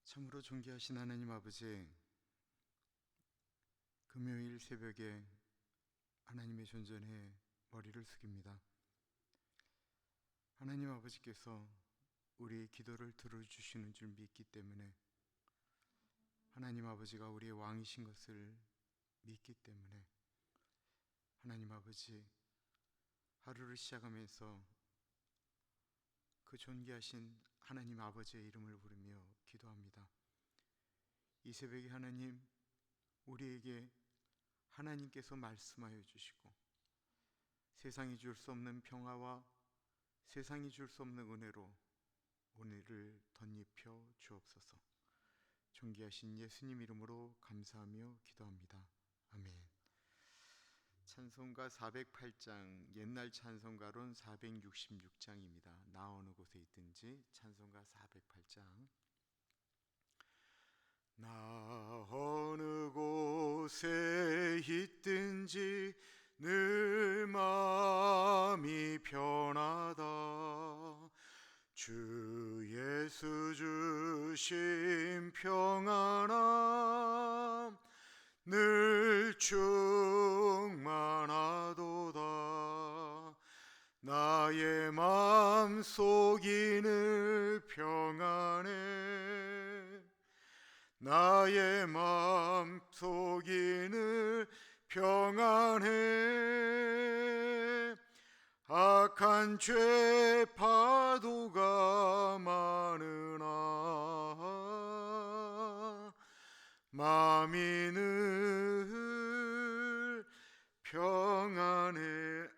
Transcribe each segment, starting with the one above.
참으로 존귀하신 하나님 아버지, 금요일 새벽에 하나님의 존전에 머리를 숙입니다. 하나님 아버지께서 우리의 기도를 들어주시는 줄 믿기 때문에, 하나님 아버지가 우리의 왕이신 것을 믿기 때문에, 하나님 아버지, 하루를 시작하면서 그 존귀하신 하나님 아버지의 이름을 부르며 기도합니다. 이 새벽에 하나님, 우리에게 하나님께서 말씀하여 주시고, 세상이 줄 수 없는 평화와 세상이 줄 수 없는 은혜로 오늘을 덧입혀 주옵소서. 존귀하신 예수님 이름으로 감사하며 기도합니다. 아멘. 찬송가 408장, 옛날 찬송가론 466장입니다. 나 어느 곳에 있든지. 찬송가 408장. 나 어느 곳에 있든지 늘 마음이 편하다. 주 예수 주신 평안함 늘 충만하도다. 나의 마음속이 늘 평안해. 나의 마음속이 늘 평안해. 악한 죄 파도가 많으나 마음이 늘 평안해.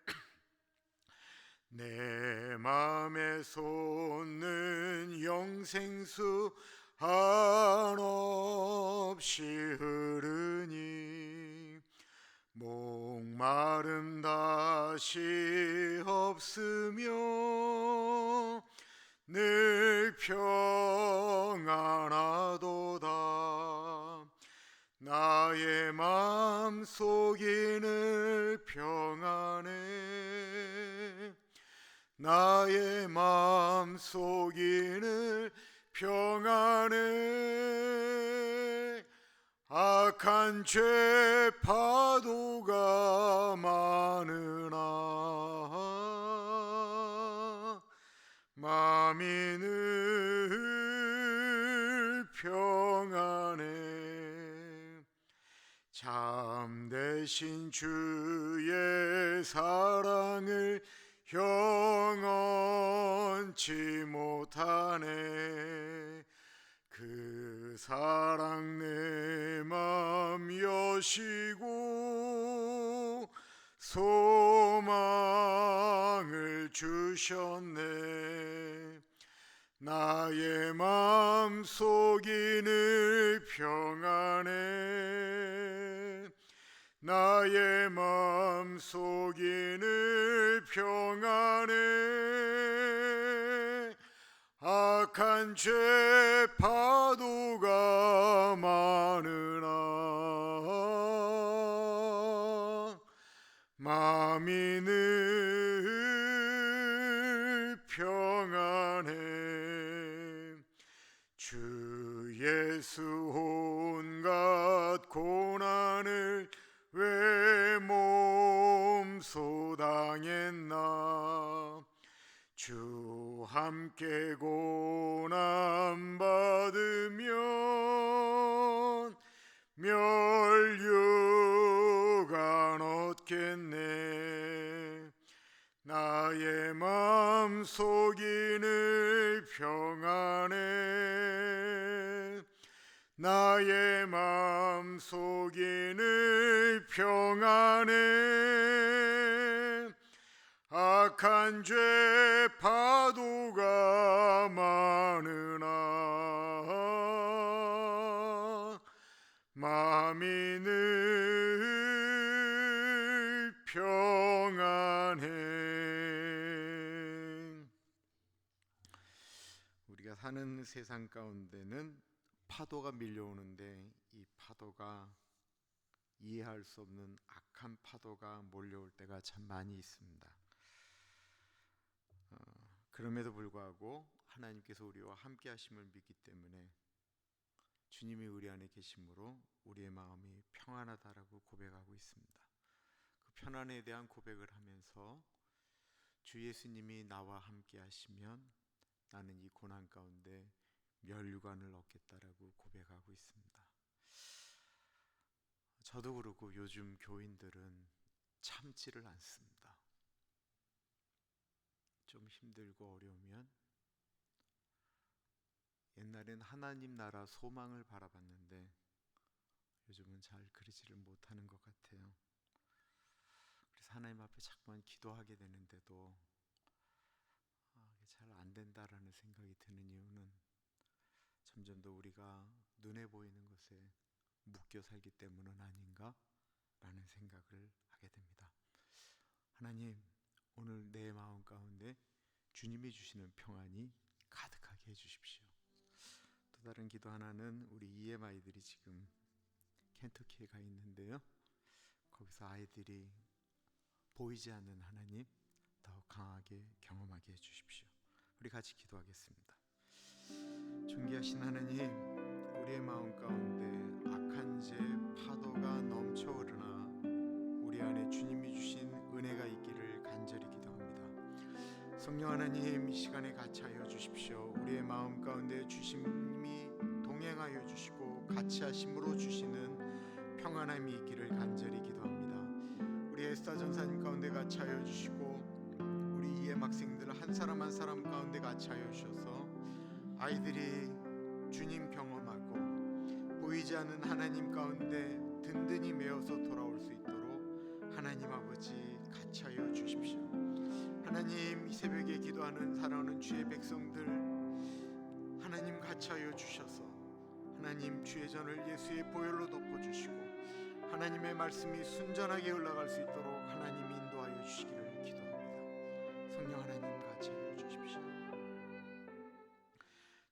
내 맘에 솟는 영생수 한없이 흐르니 목마름 다시 없으며 늘 평안하도다. 나의 마음속이 늘 평안해. 나의 마음속이 늘 평안해. 악한 죄 파도가 많으나 마음이 늘 평안해. 참되신 주의 사랑을 영원치 못하네. 그 사랑 내 맘 여시고 소망을 주셨네. 나의 마음속이 늘 평안해. 나의 마음속이 늘 평안해. 악한 죄 파도가 많으나 마음이 늘 평안해. 주 예수 온갖 고난을 왜 몸소 당했나. 주 함께 고난 받으면 멸류관 얻겠네. 나의 마음속이 늘 평안해. 나의 마음속이 늘 평안해. 악한 죄 파도가 많으나 마음이 늘 평안해. 우리가 사는 세상 가운데는 파도가 밀려오는데, 이 파도가 이해할 수 없는 악한 파도가 몰려올 때가 참 많이 있습니다. 그럼에도 불구하고 하나님께서 우리와 함께 하심을 믿기 때문에 주님이 우리 안에 계심으로 우리의 마음이 평안하다라고 고백하고 있습니다. 그 편안에 대한 고백을 하면서 주 예수님이 나와 함께 하시면 나는 이 고난 가운데 면류관을 얻겠다라고 고백하고 있습니다. 저도 그렇고 요즘 교인들은 참지를 않습니다. 좀 힘들고 어려우면 옛날엔 하나님 나라 소망을 바라봤는데 요즘은 잘 그러지를 못하는 것 같아요. 그래서 하나님 앞에 자꾸만 기도하게 되는데도 잘 안 된다라는 생각이 드는 이유는 점점 더 우리가 눈에 보이는 것에 묶여 살기 때문은 아닌가 라는 생각을 하게 됩니다. 하나님, 오늘 내 마음 가운데 주님이 주시는 평안이 가득하게 해주십시오. 또 다른 기도 하나는 우리 EM 아이들이 지금 켄터키에 가 있는데요, 거기서 아이들이 보이지 않는 하나님 더 강하게 경험하게 해주십시오. 우리 같이 기도하겠습니다. 존귀하신 하나님, 우리의 마음 가운데 악한 죄 파도가 넘쳐오르나 우리 안에 주님이 주신 은혜가 있기를 간절히 기도합니다. 성령 하나님, 이 시간에 같이 하여 주십시오. 우리의 마음 가운데 주님이 동행하여 주시고 같이 하심으로 주시는 평안함이 있기를 간절히 기도합니다. 우리 에스더 전사님 가운데 같이 하여 주시고 우리 EM 학생들 한 사람 한 사람 가운데 같이 하여 주셔서 아이들이 주님 경험하고 보이지 않는 하나님 가운데 든든히 메어서 돌아올 수 있도록 하나님 아버지 같이 하여 주십시오. 하나님, 이 새벽에 기도하는 사랑하는 주의 백성들 하나님 같이 하여 주셔서 하나님 주의 전을 예수의 보혈로 덮어주시고 하나님의 말씀이 순전하게 흘러갈 수 있도록 하나님 인도하여 주시기를 기도합니다. 성령 하나님 같이 하여 주십시오.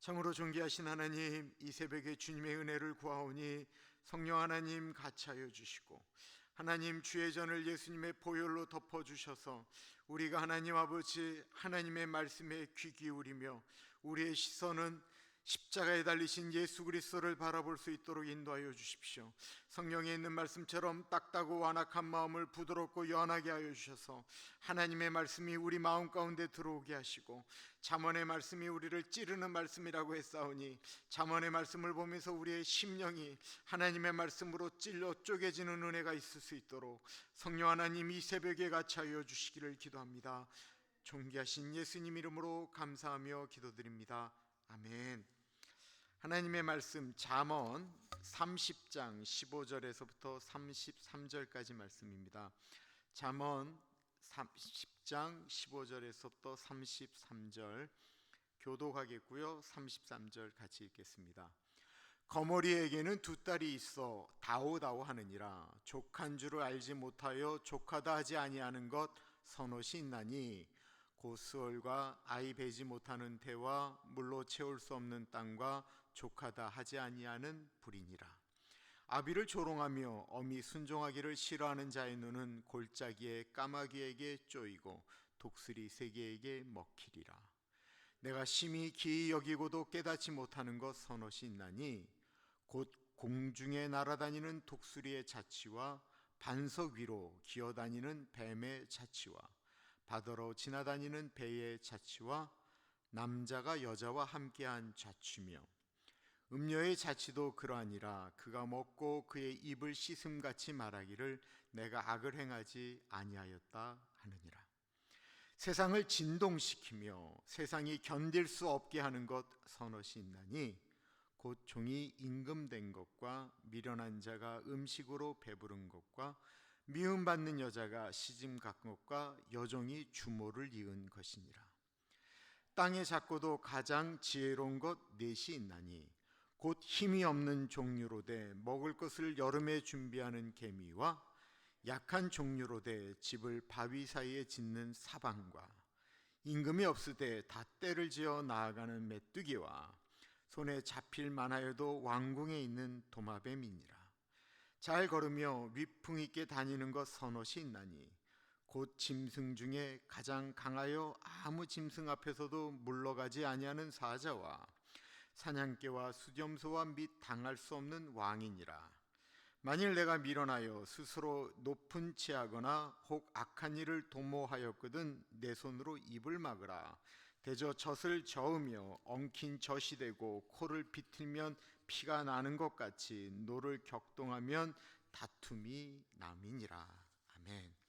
참으로 존귀하신 하나님, 이 새벽에 주님의 은혜를 구하오니 성령 하나님 같이 하여 주시고 하나님 주의 전을 예수님의 보혈로 덮어주셔서 우리가 하나님 아버지 하나님의 말씀에 귀 기울이며 우리의 시선은 십자가에 달리신 예수 그리스도를 바라볼 수 있도록 인도하여 주십시오. 성경에 있는 말씀처럼 딱딱하고 완악한 마음을 부드럽고 연하게 하여 주셔서 하나님의 말씀이 우리 마음 가운데 들어오게 하시고 잠언의 말씀이 우리를 찌르는 말씀이라고 했사오니 잠언의 말씀을 보면서 우리의 심령이 하나님의 말씀으로 찔려 쪼개지는 은혜가 있을 수 있도록 성령 하나님 이 새벽에 같이 하여 주시기를 기도합니다. 존귀하신 예수님 이름으로 감사하며 기도드립니다. 아멘. 하나님의 말씀 잠언 30장 15절에서부터 33절까지 말씀입니다. 잠언 30장 15절에서부터 33절 교독하겠고요. 33절 같이 읽겠습니다. 거머리에게는 두 딸이 있어 다오다오 하느니라. 족한 줄을 알지 못하여 족하다 하지 아니하는 것 선옷이 있나니 곧 수월과 아이 베지 못하는 태와 물로 채울 수 없는 땅과 족하다 하지 아니하는 불이니라. 아비를 조롱하며 어미 순종하기를 싫어하는 자의 눈은 골짜기에 까마귀에게 쪼이고 독수리 새개에게 먹히리라. 내가 심히 기이 여기고도 깨닫지 못하는 것 선옷이 있나니 곧 공중에 날아다니는 독수리의 자치와 반석 위로 기어다니는 뱀의 자치와 바다로 지나다니는 배의 자치와 남자가 여자와 함께한 자취며 음녀의 자취도 그러하니라. 그가 먹고 그의 입을 씻음같이 말하기를 내가 악을 행하지 아니하였다 하느니라. 세상을 진동시키며 세상이 견딜 수 없게 하는 것 선옷이 있나니 곧 종이 임금된 것과 미련한 자가 음식으로 배부른 것과 미움받는 여자가 시집 간 것과 여종이 주모를 이은 것이니라. 땅에 작고도 가장 지혜로운 것 넷이 있나니 곧 힘이 없는 종류로되 먹을 것을 여름에 준비하는 개미와 약한 종류로되 집을 바위 사이에 짓는 사방과 임금이 없으되 닷대를 지어 나아가는 메뚜기와 손에 잡힐 만하여도 왕궁에 있는 도마뱀이니라. 잘 걸으며 위풍 있게 다니는 것 선옷이 있나니 곧 짐승 중에 가장 강하여 아무 짐승 앞에서도 물러가지 아니하는 사자와 사냥개와 수렴소와 및 당할 수 없는 왕이니라. 만일 내가 밀어나여 스스로 높은 취하거나 혹 악한 일을 도모하였거든 내 손으로 입을 막으라. 대저 젖을 저으며 엉킨 젖이 되고 코를 비틀면 피가 나는 것 같이 노를 격동하면 다툼이 남이니라. 아멘.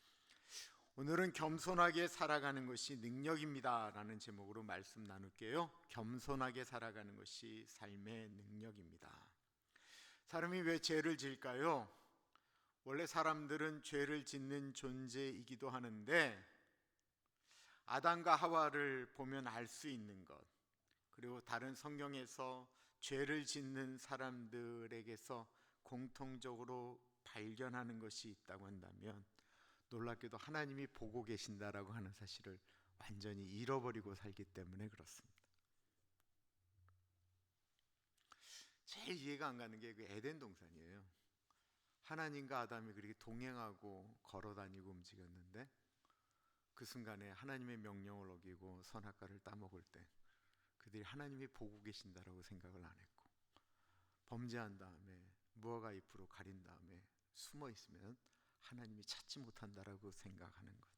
오늘은 겸손하게 살아가는 것이 능력입니다 라는 제목으로 말씀 나눌게요. 겸손하게 살아가는 것이 삶의 능력입니다. 사람이 왜 죄를 지을까요? 원래 사람들은 죄를 짓는 존재이기도 하는데 아담과 하와를 보면 알 수 있는 것, 그리고 다른 성경에서 죄를 짓는 사람들에게서 공통적으로 발견하는 것이 있다고 한다면 놀랍게도 하나님이 보고 계신다라고 하는 사실을 완전히 잃어버리고 살기 때문에 그렇습니다. 제일 이해가 안 가는 게 그 에덴 동산이에요. 하나님과 아담이 그렇게 동행하고 걸어다니고 움직였는데 그 순간에 하나님의 명령을 어기고 선악과를 따먹을 때 그들이 하나님이 보고 계신다라고 생각을 안 했고, 범죄한 다음에 무화과 잎으로 가린 다음에 숨어 있으면 하나님이 찾지 못한다라고 생각하는 것.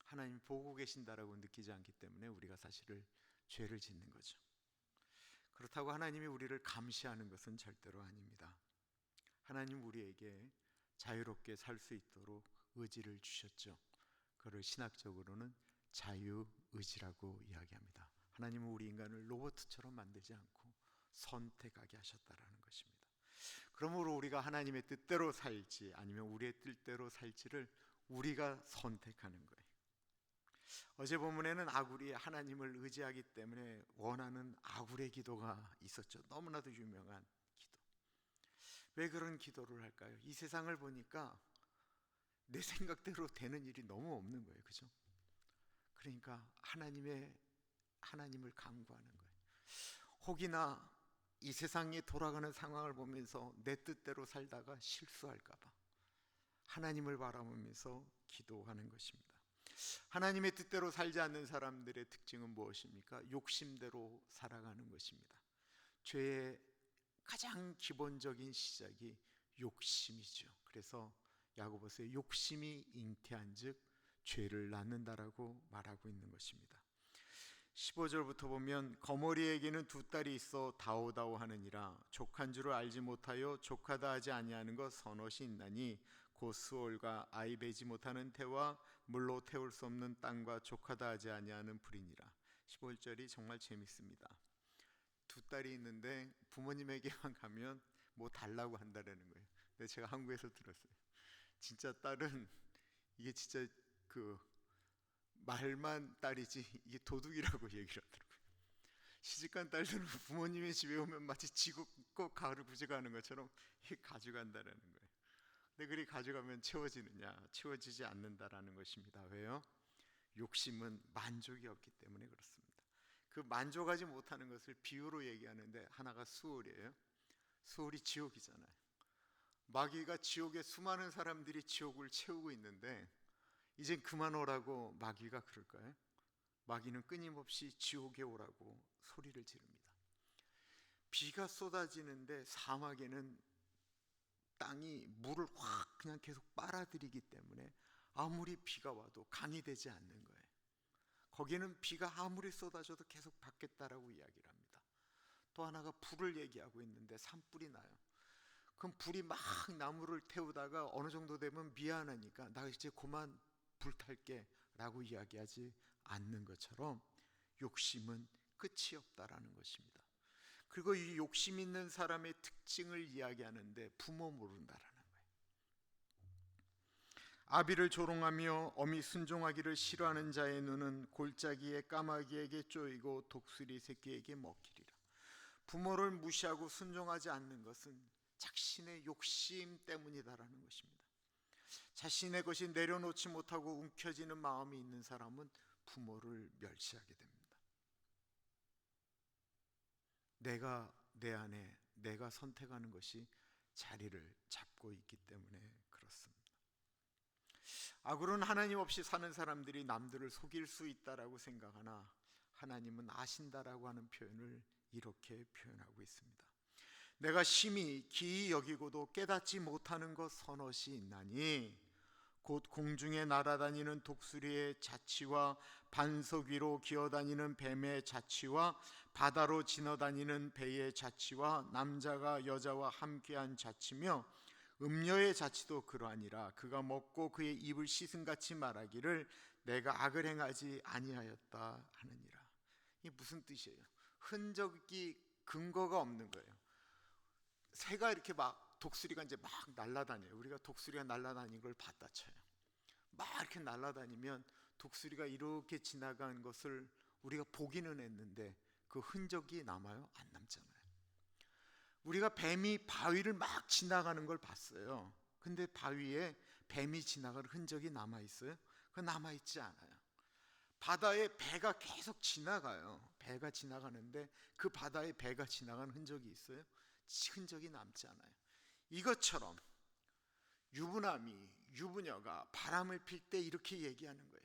하나님이 보고 계신다라고 느끼지 않기 때문에 우리가 사실을 죄를 짓는 거죠. 그렇다고 하나님이 우리를 감시하는 것은 절대로 아닙니다. 하나님 우리에게 자유롭게 살 수 있도록 의지를 주셨죠. 그걸 신학적으로는 자유의지라고 이야기합니다. 하나님은 우리 인간을 로봇처럼 만들지 않고 선택하게 하셨다라는 것입니다. 그러므로 우리가 하나님의 뜻대로 살지 아니면 우리의 뜻대로 살지를 우리가 선택하는 거예요. 어제 본문에는 아굴이 하나님을 의지하기 때문에 원하는 아굴의 기도가 있었죠. 너무나도 유명한 기도. 왜 그런 기도를 할까요? 이 세상을 보니까 내 생각대로 되는 일이 너무 없는 거예요. 그죠? 그러니까 하나님을 간구하는 거예요. 혹이나 이 세상이 돌아가는 상황을 보면서 내 뜻대로 살다가 실수할까 봐 하나님을 바라보면서 기도하는 것입니다. 하나님의 뜻대로 살지 않는 사람들의 특징은 무엇입니까? 욕심대로 살아가는 것입니다. 죄의 가장 기본적인 시작이 욕심이죠. 그래서 야고보서에 욕심이 잉태한즉 죄를 낳는다라고 말하고 있는 것입니다. 15절부터 보면 거머리에게는 두 딸이 있어 다오다오 하느니라. 족한 줄을 알지 못하여 족하다 하지 아니하는 것 선엇이 있나니 곧 수올과 아이 베지 못하는 태와 물로 태울 수 없는 땅과 족하다 하지 아니하는 불이니라. 15절이 정말 재밌습니다. 두 딸이 있는데 부모님에게만 가면 뭐 달라고 한다라는 거예요. 근데 제가 한국에서 들었어요. 진짜 딸은 이게 진짜 그 말만 딸이지 이게 도둑이라고 얘기를 하더라고요. 시집간 딸들은 부모님의 집에 오면 마치 지고 꼭 가을 구제가는 것처럼 이게 가져간다라는 거예요. 근데 그리 가져가면 채워지느냐? 채워지지 않는다라는 것입니다. 왜요? 욕심은 만족이 없기 때문에 그렇습니다. 그 만족하지 못하는 것을 비유로 얘기하는데 하나가 수월이에요. 수월이 지옥이잖아요. 마귀가 지옥에 수많은 사람들이 지옥을 채우고 있는데 이젠 그만 오라고 마귀가 그럴까요? 마귀는 끊임없이 지옥에 오라고 소리를 지릅니다. 비가 쏟아지는데 사막에는 땅이 물을 확 그냥 계속 빨아들이기 때문에 아무리 비가 와도 강이 되지 않는 거예요. 거기는 비가 아무리 쏟아져도 계속 받겠다라고 이야기를 합니다. 또 하나가 불을 얘기하고 있는데 산불이 나요. 그럼 불이 막 나무를 태우다가 어느 정도 되면 미안하니까 나 이제 그만 불탈게 라고 이야기하지 않는 것처럼 욕심은 끝이 없다라는 것입니다. 그리고 이 욕심 있는 사람의 특징을 이야기하는데 부모 모른다라는 거예요. 아비를 조롱하며 어미 순종하기를 싫어하는 자의 눈은 골짜기에 까마귀에게 쪼이고 독수리 새끼에게 먹히리라. 부모를 무시하고 순종하지 않는 것은 자신의 욕심 때문이다라는 것입니다. 자신의 것이 내려놓지 못하고 움켜쥐는 마음이 있는 사람은 부모를 멸시하게 됩니다. 내가 내 안에 내가 선택하는 것이 자리를 잡고 있기 때문에 그렇습니다. 아굴은 하나님 없이 사는 사람들이 남들을 속일 수 있다라고 생각하나 하나님은 아신다라고 하는 표현을 이렇게 표현하고 있습니다. 내가 심히 기이 여기고도 깨닫지 못하는 것 서너시 있나니 곧 공중에 날아다니는 독수리의 자치와 반석 위로 기어다니는 뱀의 자치와 바다로 지나다니는 배의 자치와 남자가 여자와 함께한 자치며 음녀의 자치도 그러하니라. 그가 먹고 그의 입을 씻음같이 말하기를 내가 악을 행하지 아니하였다 하느니라. 이게 무슨 뜻이에요? 흔적이 근거가 없는 거예요. 새가 이렇게 막 독수리가 이제 막 날아다녀요. 우리가 독수리가 날아다니는 걸 봤다 쳐요. 막 이렇게 날아다니면 독수리가 이렇게 지나간 것을 우리가 보기는 했는데 그 흔적이 남아요? 안 남잖아요. 우리가 뱀이 바위를 막 지나가는 걸 봤어요. 근데 바위에 뱀이 지나가는 흔적이 남아 있어요? 그건 남아 있지 않아요. 바다에 배가 계속 지나가요. 배가 지나가는데 그 바다에 배가 지나가는 흔적이 있어요? 흔적이 남지 않아요. 이것처럼 유부녀가 바람을 필 때 이렇게 얘기하는 거예요.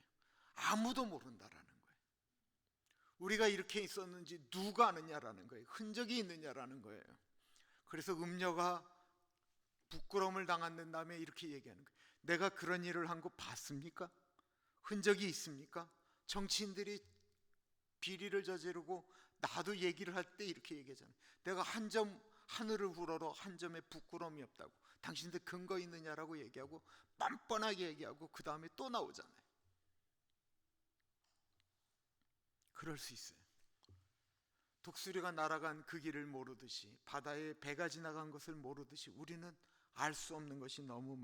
아무도 모른다라는 거예요. 우리가 이렇게 있었는지 누가 아느냐라는 거예요. 흔적이 있느냐라는 거예요. 그래서 음녀가 부끄러움을 당한 다음에 이렇게 얘기하는 거예요. 내가 그런 일을 한 거 봤습니까? 흔적이 있습니까? 정치인들이 비리를 저지르고 나도 얘기를 할 때 이렇게 얘기하잖아요. 내가 한 점 하늘을 우러러 한 점에 부끄러움이 없다고. 당신들 근거 있느냐라고 얘기하고 뻔뻔하게 얘기하고 그 다음에 또 나오잖아요. 그럴 수 있어요. 독수리가 날아간 그 길을 모르듯이 바다에 배가 지나간 것을 모르듯이 우리는 알 수 없는 것이 너무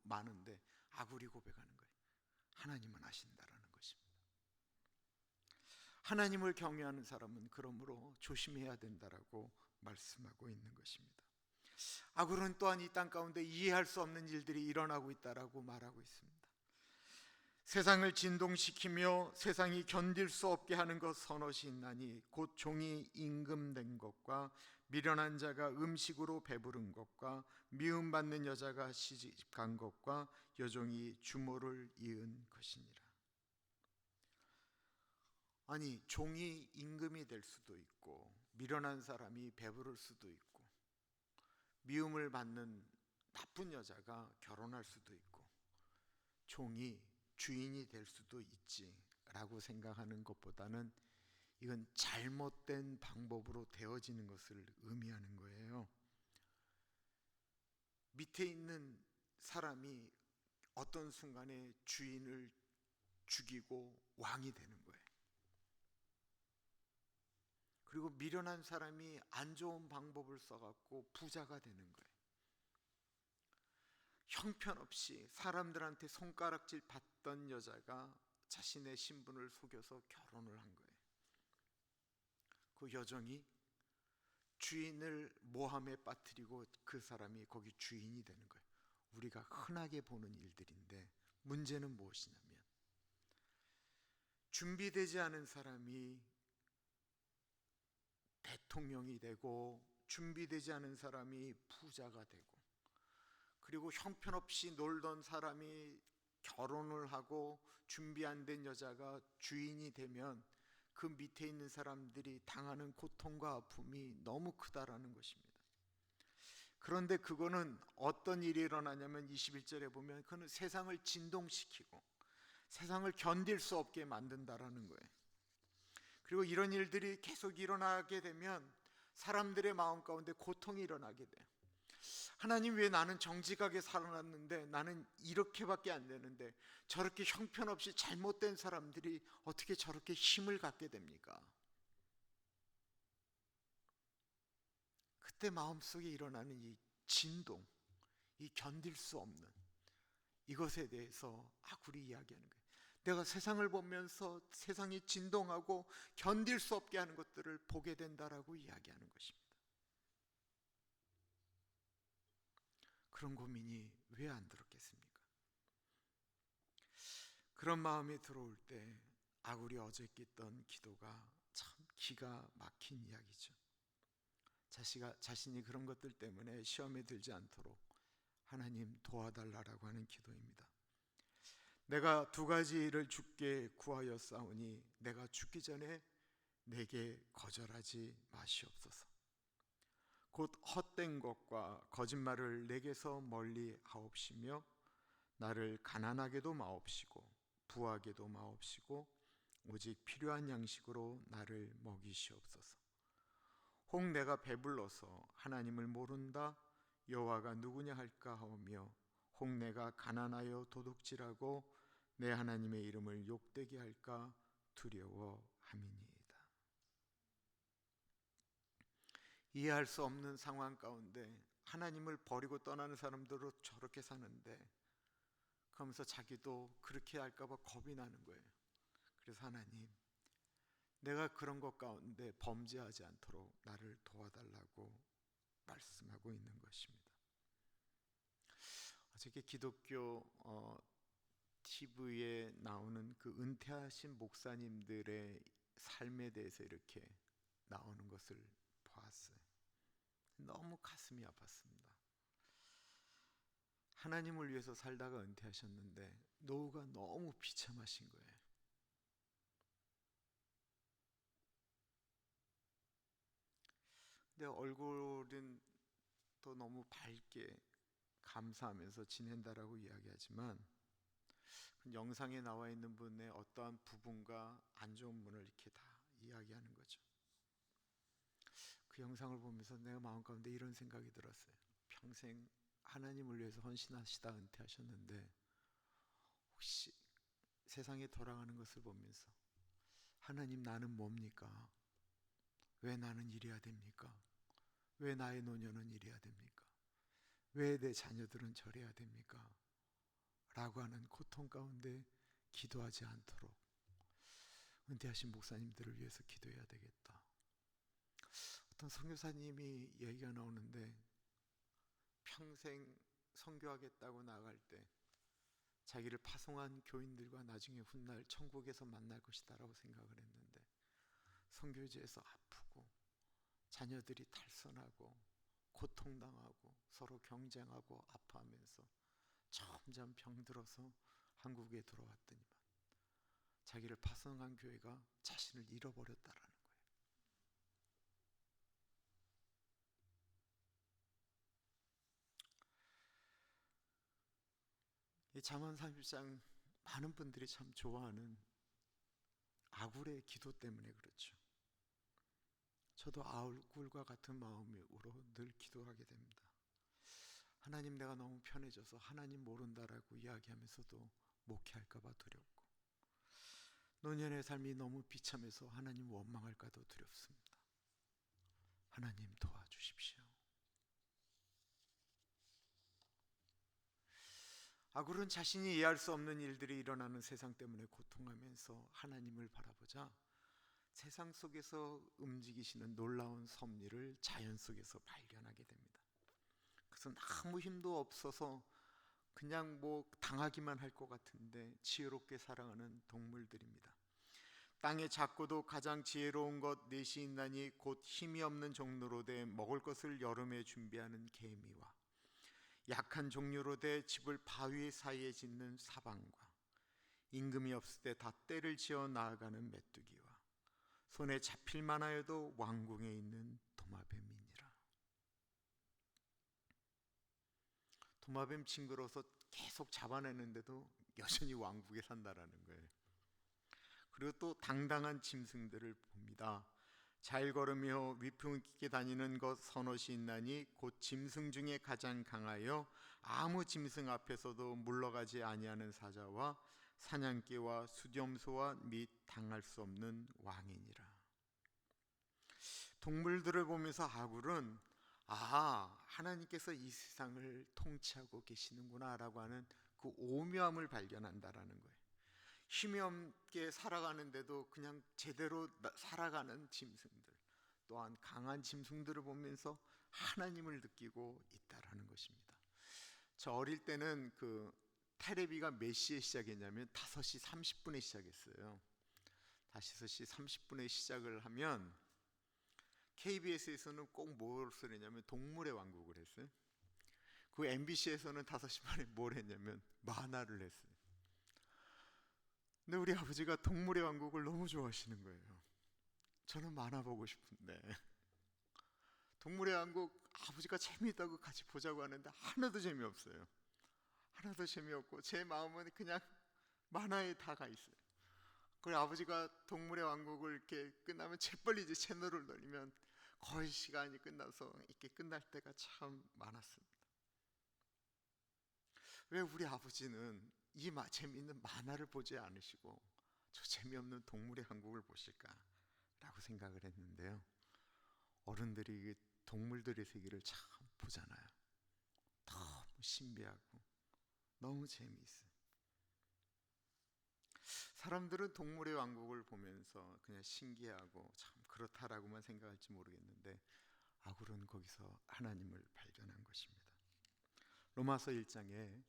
많은데 아구리 고백하는 거예요. 하나님은 아신다라는 것입니다. 하나님을 경외하는 사람은 그러므로 조심해야 된다라고 말씀하고 있는 것입니다. 아굴은 또한 이 땅 가운데 이해할 수 없는 일들이 일어나고 있다라고 말하고 있습니다. 세상을 진동시키며 세상이 견딜 수 없게 하는 것 서너시 있나니 곧 종이 임금된 것과 미련한 자가 음식으로 배부른 것과 미움받는 여자가 시집간 것과 여종이 주모를 이은 것이니라. 아니, 종이 임금이 될 수도 있고 미련한 사람이 배부를 수도 있고 미움을 받는 나쁜 여자가 결혼할 수도 있고 종이 주인이 될 수도 있지라고 생각하는 것보다는 이건 잘못된 방법으로 되어지는 것을 의미하는 거예요. 밑에 있는 사람이 어떤 순간에 주인을 죽이고 왕이 되는 거예요. 그리고 미련한 사람이 안 좋은 방법을 써갖고 부자가 되는 거예요. 형편없이 사람들한테 손가락질 받던 여자가 자신의 신분을 속여서 결혼을 한 거예요. 그 여종이 주인을 모함에 빠뜨리고 그 사람이 거기 주인이 되는 거예요. 우리가 흔하게 보는 일들인데 문제는 무엇이냐면 준비되지 않은 사람이 대통령이 되고 준비되지 않은 사람이 부자가 되고 그리고 형편없이 놀던 사람이 결혼을 하고 준비 안 된 여자가 주인이 되면 그 밑에 있는 사람들이 당하는 고통과 아픔이 너무 크다라는 것입니다. 그런데 그거는 어떤 일이 일어나냐면 21절에 보면 그는 세상을 진동시키고 세상을 견딜 수 없게 만든다라는 거예요. 그리고 이런 일들이 계속 일어나게 되면 사람들의 마음 가운데 고통이 일어나게 돼요. 하나님, 왜 나는 정직하게 살아났는데 나는 이렇게밖에 안 되는데 저렇게 형편없이 잘못된 사람들이 어떻게 저렇게 힘을 갖게 됩니까? 그때 마음속에 일어나는 이 진동, 이 견딜 수 없는 이것에 대해서 아굴이 이야기하는 거예요. 내가 세상을 보면서 세상이 진동하고 견딜 수 없게 하는 것들을 보게 된다라고 이야기하는 것입니다. 그런 고민이 왜 안 들었겠습니까? 그런 마음이 들어올 때 아굴이 어저께 했던 기도가 참 기가 막힌 이야기죠. 자신이 그런 것들 때문에 시험에 들지 않도록 하나님 도와달라고 하는 기도입니다. 내가 두 가지를 주께 구하였사오니 내가 죽기 전에 내게 거절하지 마시옵소서. 곧 헛된 것과 거짓말을 내게서 멀리 하옵시며 나를 가난하게도 마옵시고 부하게도 마옵시고 오직 필요한 양식으로 나를 먹이시옵소서. 혹 내가 배불러서 하나님을 모른다 여호와가 누구냐 할까 하오며 혹 내가 가난하여 도둑질하고 내 하나님의 이름을 욕되게 할까 두려워함이니이다. 이해할 수 없는 상황 가운데 하나님을 버리고 떠나는 사람들은 저렇게 사는데 그러면서 자기도 그렇게 할까 봐 겁이 나는 거예요. 그래서 하나님, 내가 그런 것 가운데 범죄하지 않도록 나를 도와달라고 말씀하고 있는 것입니다. 어저께 기독교 TV에 나오는 그 은퇴하신 목사님들의 삶에 대해서 이렇게 나오는 것을 보았어요. 너무 가슴이 아팠습니다. 하나님을 위해서 살다가 은퇴하셨는데 노후가 너무 비참하신 거예요. 근데 얼굴은 또 너무 밝게 감사하면서 지낸다라고 이야기하지만 영상에 나와 있는 분의 어떠한 부분과 안 좋은 분을 이렇게 다 이야기하는 거죠. 그 영상을 보면서 내가 마음 가운데 이런 생각이 들었어요. 평생 하나님을 위해서 헌신하시다 은퇴하셨는데 혹시 세상에 돌아가는 것을 보면서 하나님, 나는 뭡니까? 왜 나는 이래야 됩니까? 왜 나의 노년은 이래야 됩니까? 왜 내 자녀들은 저래야 됩니까? 라고 하는 고통 가운데 기도하지 않도록 은퇴하신 목사님들을 위해서 기도해야 되겠다. 어떤 선교사님이 얘기가 나오는데 평생 선교하겠다고 나갈 때 자기를 파송한 교인들과 나중에 훗날 천국에서 만날 것이다 라고 생각을 했는데 선교지에서 아프고 자녀들이 탈선하고 고통당하고 서로 경쟁하고 아파하면서 점점 병들어서 한국에 들어왔더니만 자기를 파송한 교회가 자신을 잃어버렸다라는 거예요. 이 잠언 30장 많은 분들이 참 좋아하는 아굴의 기도 때문에 그렇죠. 저도 아굴과 같은 마음으로 늘 기도하게 됩니다. 하나님, 내가 너무 편해져서 하나님 모른다라고 이야기하면서도 목회할까봐 두렵고 노년의 삶이 너무 비참해서 하나님 원망할까도 두렵습니다. 하나님 도와주십시오. 아굴은 자신이 이해할 수 없는 일들이 일어나는 세상 때문에 고통하면서 하나님을 바라보자 세상 속에서 움직이시는 놀라운 섭리를 자연 속에서 발견하게 됩니다. 그래서 아무 힘도 없어서 그냥 당하기만 할 것 같은데 지혜롭게 살아가는 동물들입니다. 땅에 작고도 가장 지혜로운 것 넷이 있나니 곧 힘이 없는 종류로 돼 먹을 것을 여름에 준비하는 개미와 약한 종류로 돼 집을 바위 사이에 짓는 사방과 임금이 없을 때 다 떼를 지어 나아가는 메뚜기와 손에 잡힐 만하여도 왕궁에 있는 도마뱀이니라. 도마뱀 징그러서 계속 잡아내는데도 여전히 왕국에 산다라는 거예요. 그리고 또 당당한 짐승들을 봅니다. 잘 걸으며 위풍 있게 다니는 것 서넛이 있나니 곧 짐승 중에 가장 강하여 아무 짐승 앞에서도 물러가지 아니하는 사자와 사냥개와 수렴소와 및 당할 수 없는 왕이니라. 동물들을 보면서 아굴은 하나님께서 이 세상을 통치하고 계시는구나 라고 하는 그 오묘함을 발견한다라는 거예요. 힘이 없게 살아가는데도 그냥 제대로 살아가는 짐승들, 또한 강한 짐승들을 보면서 하나님을 느끼고 있다라는 것입니다. 저 어릴 때는 그 테레비가 몇 시에 시작했냐면 5시 30분에 시작했어요. 5시 30분에 시작을 하면 KBS에서는 꼭 뭘 했냐면 동물의 왕국을 했어요. 그 MBC에서는 5시 반에 뭘 했냐면 만화를 했어요. 근데 우리 아버지가 동물의 왕국을 너무 좋아하시는 거예요. 저는 만화 보고 싶은데 동물의 왕국 아버지가 재미있다고 같이 보자고 하는데 하나도 재미없어요. 하나도 재미없고 제 마음은 그냥 만화에 다 가 있어요. 그리고 아버지가 동물의 왕국을 이렇게 끝나면 재빨리 이제 채널을 돌리면 거의 시간이 끝나서 이렇게 끝날 때가 참 많았습니다. 왜 우리 아버지는 이 재미있는 만화를 보지 않으시고 저 재미없는 동물의 왕국을 보실까라고 생각을 했는데요. 어른들이 동물들의 세계를 참 보잖아요. 너무 신비하고 너무 재미있어요. 사람들은 동물의 왕국을 보면서 그냥 신기하고 참 그렇다라고만 생각할지 모르겠는데 아굴은 거기서 하나님을 발견한 것입니다. 로마서 1장에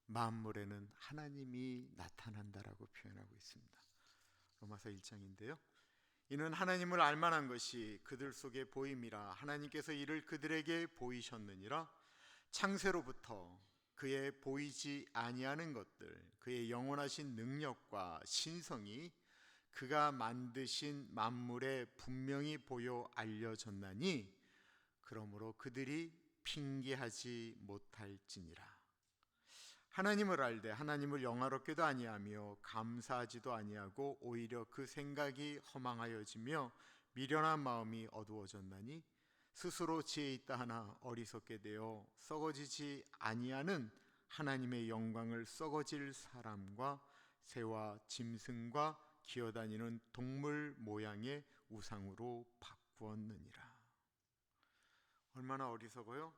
만물에는 하나님이 나타난다라고 표현하고 있습니다. 로마서 1장인데요. 이는 하나님을 알만한 것이 그들 속에 보임이라 하나님께서 이를 그들에게 보이셨느니라. 창세로부터 그의 보이지 아니하는 것들, 그의 영원하신 능력과 신성이 그가 만드신 만물에 분명히 보여 알려졌나니 그러므로 그들이 핑계하지 못할지니라. 하나님을 알되 하나님을 영화롭게도 아니하며 감사하지도 아니하고 오히려 그 생각이 허망하여지며 미련한 마음이 어두워졌나니 스스로 지혜 있다 하나 어리석게 되어 썩어지지 아니하는 하나님의 영광을 썩어질 사람과 새와 짐승과 기어다니는 동물 모양의 우상으로 바꾸었느니라. 얼마나 어리석어요?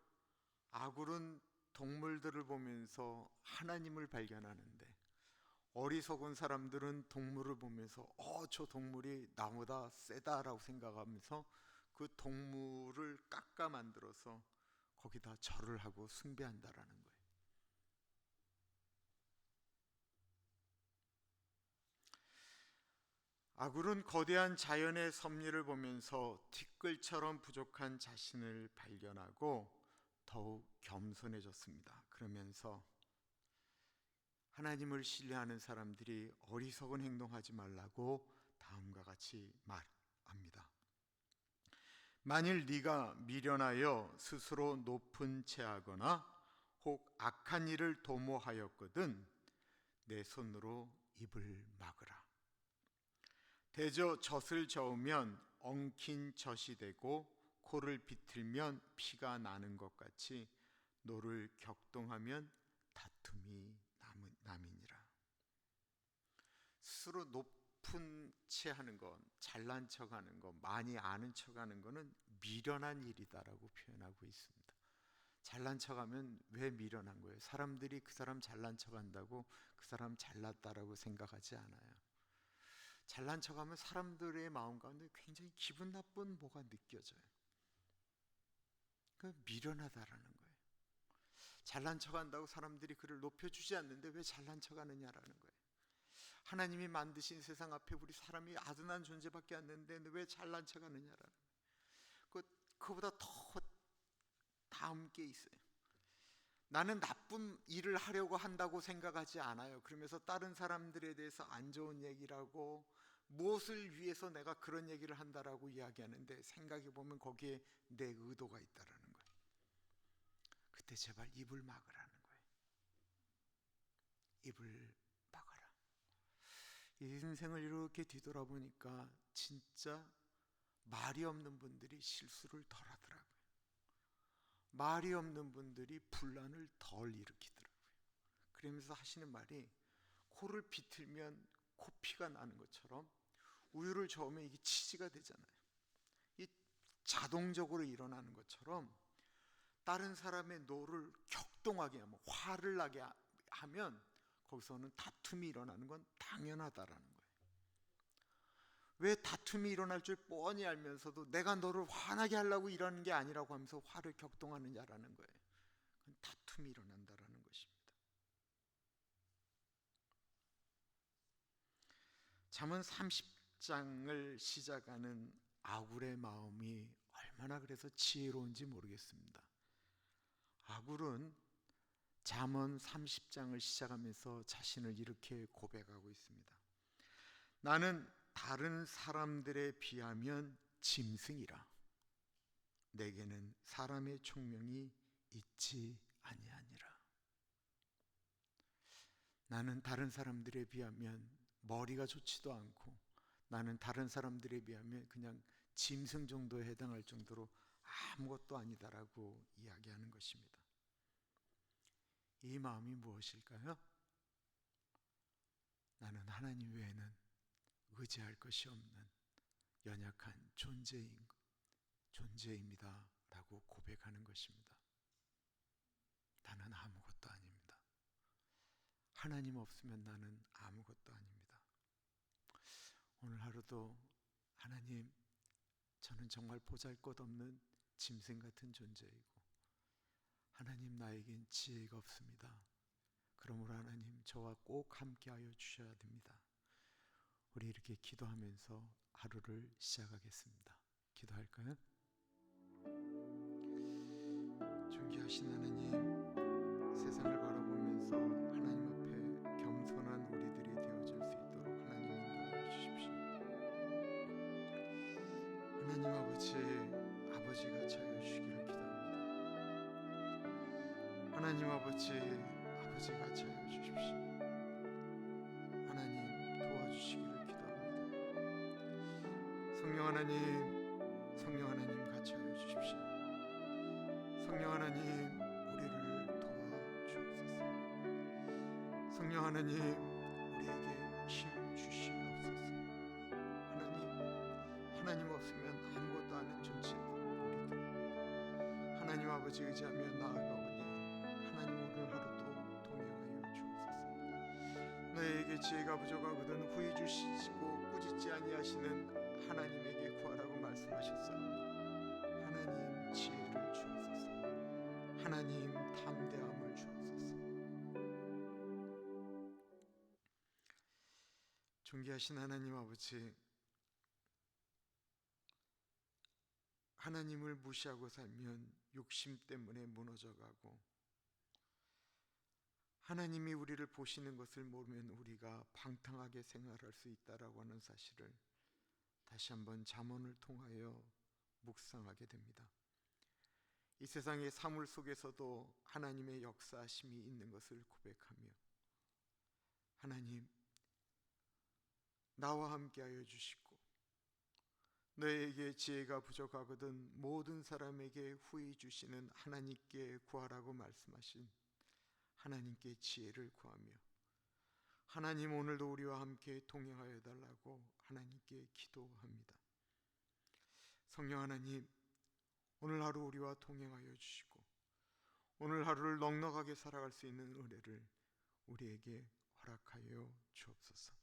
아굴은 동물들을 보면서 하나님을 발견하는데 어리석은 사람들은 동물을 보면서 저 동물이 나보다 세다라고 생각하면서 그 동물을 깎아 만들어서 거기다 절을 하고 숭배한다라는 거예요. 아굴은 거대한 자연의 섭리를 보면서 티끌처럼 부족한 자신을 발견하고 더욱 겸손해졌습니다. 그러면서 하나님을 신뢰하는 사람들이 어리석은 행동하지 말라고 다음과 같이 말합니다. 만일 네가 미련하여 스스로 높은 채하거나 혹 악한 일을 도모하였거든 내 손으로 입을 막으라. 대저 젖을 저으면 엉킨 젖이 되고 코를 비틀면 피가 나는 것 같이 노를 격동하면 다툼이 남이니라. 스스로 높은 채하는 것, 잘난 척하는 것, 많이 아는 척하는 것은 미련한 일이다라고 표현하고 있습니다. 잘난 척하면 왜 미련한 거예요? 사람들이 그 사람 잘난 척한다고 그 사람 잘났다라고 생각하지 않아요. 잘난 척하면 사람들의 마음 가운데 굉장히 기분 나쁜 뭐가 느껴져요. 그 미련하다라는 거예요. 잘난 척한다고 사람들이 그를 높여주지 않는데 왜 잘난 척하느냐라는 거예요. 하나님이 만드신 세상 앞에 우리 사람이 아둔한 존재밖에 안 되는데 왜 잘난 척하느냐라는 거예요. 그보다 더 다음 게 있어요. 나는 나쁜 일을 하려고 한다고 생각하지 않아요. 그러면서 다른 사람들에 대해서 안 좋은 얘기라고 무엇을 위해서 내가 그런 얘기를 한다라고 이야기하는데 생각해 보면 거기에 내 의도가 있다라는 거예요. 그때 제발 입을 막으라는 거예요. 입을 막아라. 인생을 이렇게 뒤돌아보니까 진짜 말이 없는 분들이 실수를 덜 하더라고요. 말이 없는 분들이 분란을 덜 일으키더라고요. 그러면서 하시는 말이 코를 비틀면 코피가 나는 것처럼 우유를 저으면 이게 치즈가 되잖아요. 이 자동적으로 일어나는 것처럼 다른 사람의 노를 격동하게 하면 화를 나게 하면 거기서는 다툼이 일어나는 건 당연하다라는 거예요. 왜 다툼이 일어날 줄 뻔히 알면서도 내가 너를 화나게 하려고 이러는 게 아니라고 하면서 화를 격동하느냐라는 거예요. 그건 다툼이 일어난다라는 것입니다. 잠언 30장을 시작하는 아굴의 마음이 얼마나 그래서 지혜로운지 모르겠습니다. 아굴은 잠언 30장을 시작하면서 자신을 이렇게 고백하고 있습니다. 나는 다른 사람들에 비하면 짐승이라. 내게는 사람의 총명이 있지 아니하니라. 나는 다른 사람들에 비하면 머리가 좋지도 않고, 나는 다른 사람들에 비하면 그냥 짐승 정도에 해당할 정도로 아무것도 아니다라고 이야기하는 것입니다. 이 마음이 무엇일까요? 나는 하나님 외에는 의지할 것이 없는 연약한 존재입니다 라고 고백하는 것입니다. 나는 아무것도 아닙니다. 하나님 없으면 나는 아무것도 아닙니다. 오늘 하루도 하나님, 저는 정말 보잘것없는 짐승 같은 존재이고 하나님, 나에겐 지혜가 없습니다. 그러므로 하나님, 저와 꼭 함께하여 주셔야 됩니다. 우리 이렇게 기도하면서 하루를 시작하겠습니다. 기도할까요? 존귀하신 하나님, 세상을 바라보면서 하나님 앞에 겸손한 우리들이 되어질 수 있도록 하나님 인도하여 주십시오. 하나님 아버지가 차여 주시기를 기도합니다. 하나님 아버지가 차여 주십시오. 하나님 도와주시기를 기도합니다. 성령 하나님 같이 하여 주십시오. 성령 하나님, 우리를 도와주옵소서. 성령 하나님, 우리에게 힘 주시옵소서. 하나님 없으면 아무것도 아닌 존재인 우리들, 하나님 아버지 의지하며 나아가오니 하나님 오늘 하루도 동행하여 주옵소서. 너에게 지혜가 부족하거든 후히 주시고 꾸짖지 아니하시는 하나님에게 구하라고 말씀하셨사오니 하나님 지혜를 주옵소서. 하나님 담대함을 주옵소서. 존귀하신 하나님 아버지, 하나님을 무시하고 살면 욕심 때문에 무너져가고, 하나님이 우리를 보시는 것을 모르면 우리가 방탕하게 생활할 수 있다라고 하는 사실을 다시 한번 잠언을 통하여 묵상하게 됩니다. 이 세상의 사물 속에서도 하나님의 역사하심이 있는 것을 고백하며, 하나님, 나와 함께하여 주시고 너에게 지혜가 부족하거든 모든 사람에게 후히 주시는 하나님께 구하라고 말씀하신 하나님께 지혜를 구하며, 하나님 오늘도 우리와 함께 동행하여 달라고 하나님께 기도합니다. 성령 하나님, 오늘 하루 우리와 동행하여 주시고 오늘 하루를 넉넉하게 살아갈 수 있는 은혜를 우리에게 허락하여 주옵소서.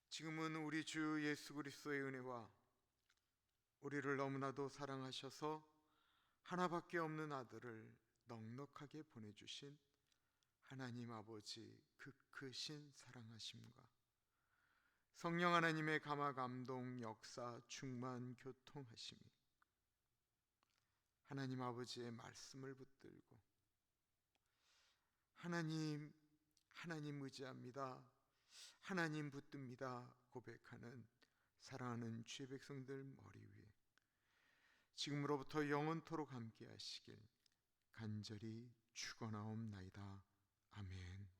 지금은 우리 주 예수 그리스도의 은혜와 우리를 너무나도 사랑하셔서 하나밖에 없는 아들을 넉넉하게 보내주신 하나님 아버지 그 크신 사랑하심과 성령 하나님의 감화 감동 역사 충만 교통하심이 하나님 아버지의 말씀을 붙들고 하나님 의지합니다, 하나님 붙듭니다 고백하는 사랑하는 주의 백성들 머리 위에 지금으로부터 영원토록 함께 하시길 간절히 축원하옵나이다. 아멘.